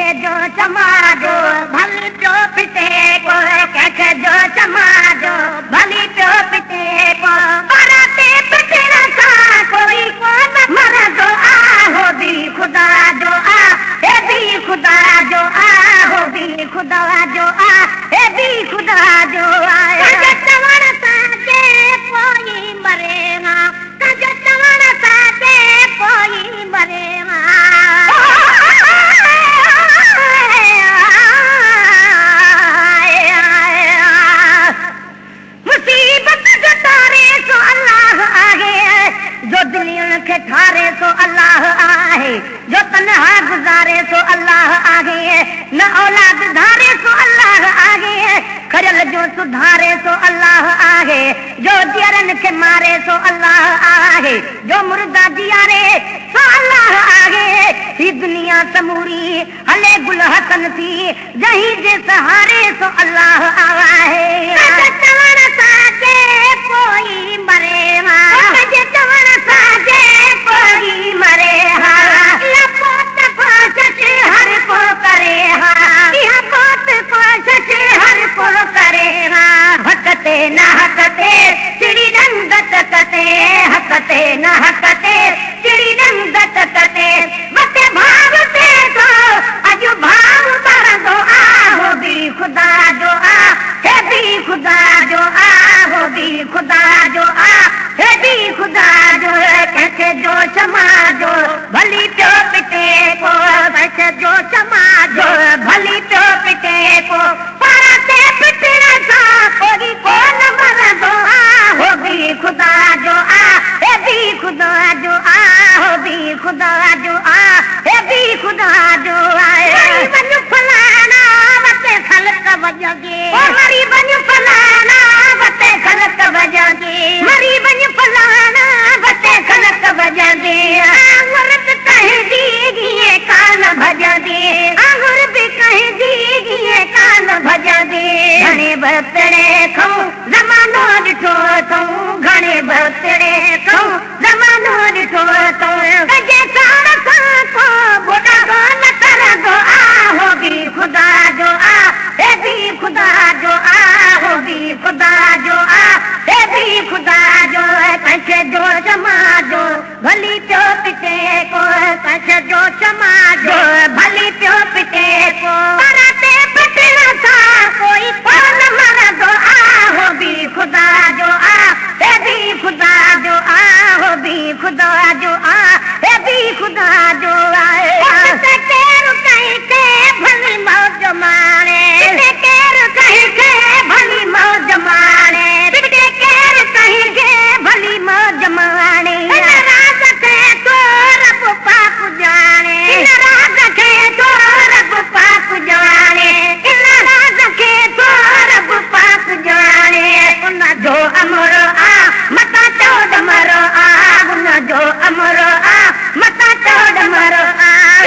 जो समाजो भली पियो पिटे को कंहिंखे जो समाजो भली पियो पिटे को बराते पिटण सां कोई कोन मरंदो हो भी खुदा जो हे भी खुदा जो हो भी खुदा जो हे भी खुदा जो चवण सां पोइ मरेगा चवण सां पोइ मरेगा जो दुनिया के ठारे सो अल्लाह आहे जो तन्हा गुजारे सो अल्लाह आहे न औलाद धारे सो अल्लाह आहे खरल जो सुधारे सो अल्लाह आहे जो दियरन के मारे सो अल्लाह आहे जो मुर्दा जियारे सो अल्लाह आहे ही दुनिया समूरी हले गुल हसन थी जही जे सहारे सो अल्लाह आहे चवण साजे कोई मरे चवण साजे कोई मरे पोत कोशिश हर को करे पोत कोशिश हर को करे हकते न हकते चिड़ी रंगत कते हकते न हकते चिड़ी रंगत कते मते भाव से तो अजो भाव मरंदो हो भी खुदा जो हे भी खुदा जो हो भी खुदा जो हे भी खुदा जो कंहिंखे जो समाजो भली पियो पिटे को कंहिंखे जो समाजो भली पियो पिटे को बराते पिटण सां कोई कोन मरंदो हो भी खुदा जो हे भी खुदा जो हो भी खुदा जो हे भी खुदा जो वञ फलाना वते ख़लक वॼंगे मरी वञ फलाना वते ख़लक वॼंगे मरी वञ फलाना वते ख़लक वॼंगे आंगुर बि कंहिंजी कीअं कान भॼंदी आंगुर बि कंहिंजी कीअं कान भॼंदी घणे बतड़े खां ज़मानो ॾिठो अथऊं घणे बतड़े खां ज़मानो ॾिठो अथऊं कजे साण सां को बुढापो न करंदो हो भी खुदा जो हे भी खुदा जो हो भी खुदा जो हे भी खुदा जो कंहिंखे जो समाजो भली पियो पिटे को कंहिंखे जो समाजो भली पियो पिटे को बराते पिटण सां कोई कोन मरंदो हो भी खुदा जो हे भी खुदा जो हो भी खुदा जो हे भी खुदा जो केरु कंहिंखे भली मौज माणे केरु कंहिंखे भली मौज माणे केरु कंहिंखे भली मौज माणे राज खे तो रब पाक जाने राज खे तो रब पाक जाने राज खे तो रब पाक जाने उन जो अमर मता चोड मरो उन जो अमर मता चोड मरो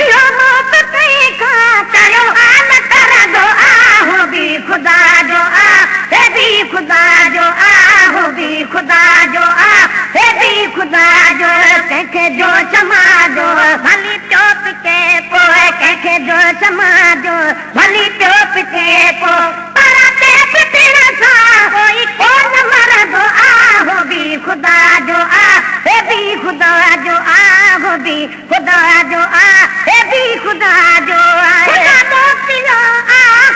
यो मौत कई का चयो न करंदो हो भी खुदा जो हे भी खुदा जो हो भी खुदा जो हे भी खुदा जो कंहिंखे जो समाजो भली पियो पिटे पो कंहिंखे जो समाजो भली पियो पिटे पो बराते पिटण सां कोई कोन मरंदो हो भी खुदा जो हे भी खुदा जो हो भी खुदा जो हे भी खुदा जो खुदा मोकिलियो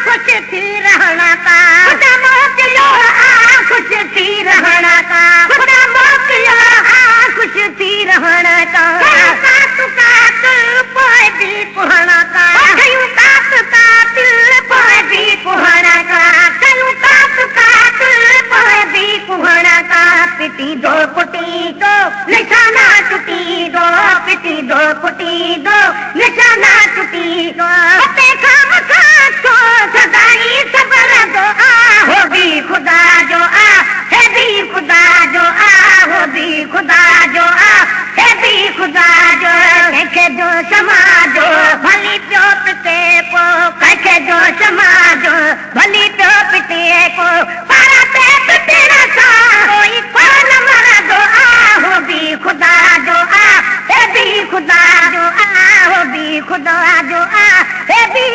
खुश थी रहना का खुदा मोकिलियो खुश थी रहना का खुदा मोकिलियो खुश थी रहना का कात पोइ भी पुहणा का कयूं कात पोइ भी पुहणा का कयूं कात पोइ भी पुहणा का पिटी दो पुटी दो निशाना टूटी दो पिटी दो पुटी दो निशाना टूटी दो खाम तो सदाई सबर दो हो भी खुदा जो हे भी खुदा जो हो भी खुदा जो हे भी खुदा जो कंहिंखे जो समाजो भली पियो पिटे पो कंहिंखे जो समाजो भली पियो पिटे पो बराते पिटण सां कोई कोन मरंदो हो भी खुदा जो हे भी खुदा जो हो भी खुदा जो हे भी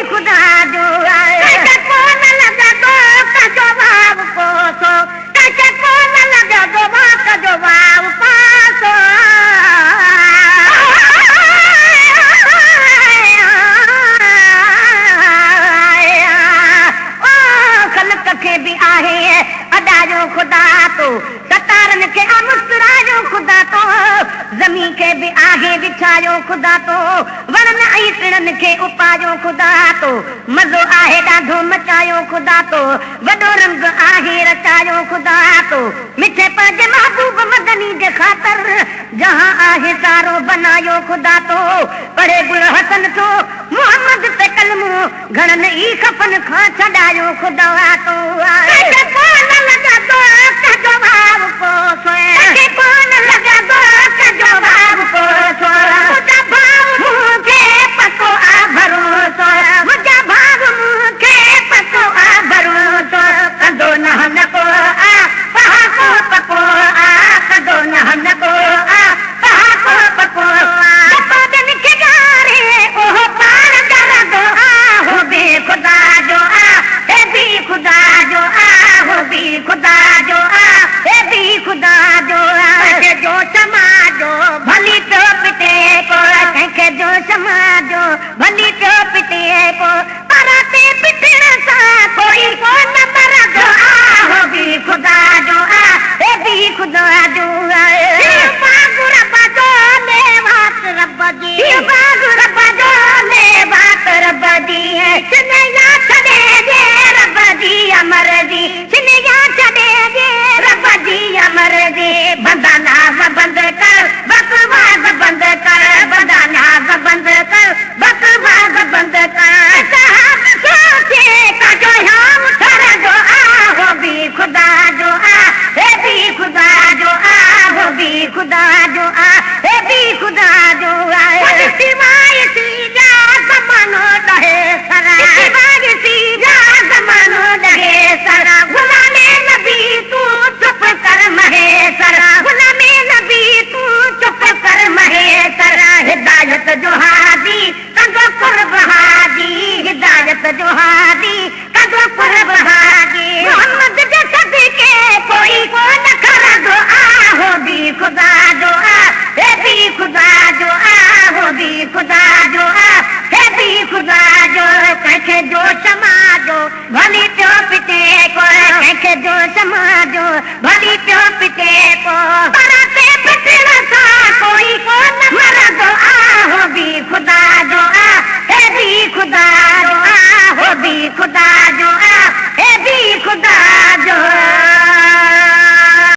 मुस्कुरायो ख़ुदा तो ज़मीन खे बि आहे विछायो ख़ुदा तो वणनि ऐं टिणनि खे उपायो ख़ुदा तो मज़ो आहे ॾाढो मचायो ख़ुदा तो वॾो रंग आहे रचायो ख़ुदा तो मिठे पंहिंजे महबूब मदनी जे ख़ातिर जहां आहे सारो बनायो ख़ुदा तो पढ़े गुल हसन थो मोहम्मद ते कलमो घणनि ई खपनि खां छॾायो ख़ुदा तो भली पियो पिटे को भली पियो पिटे को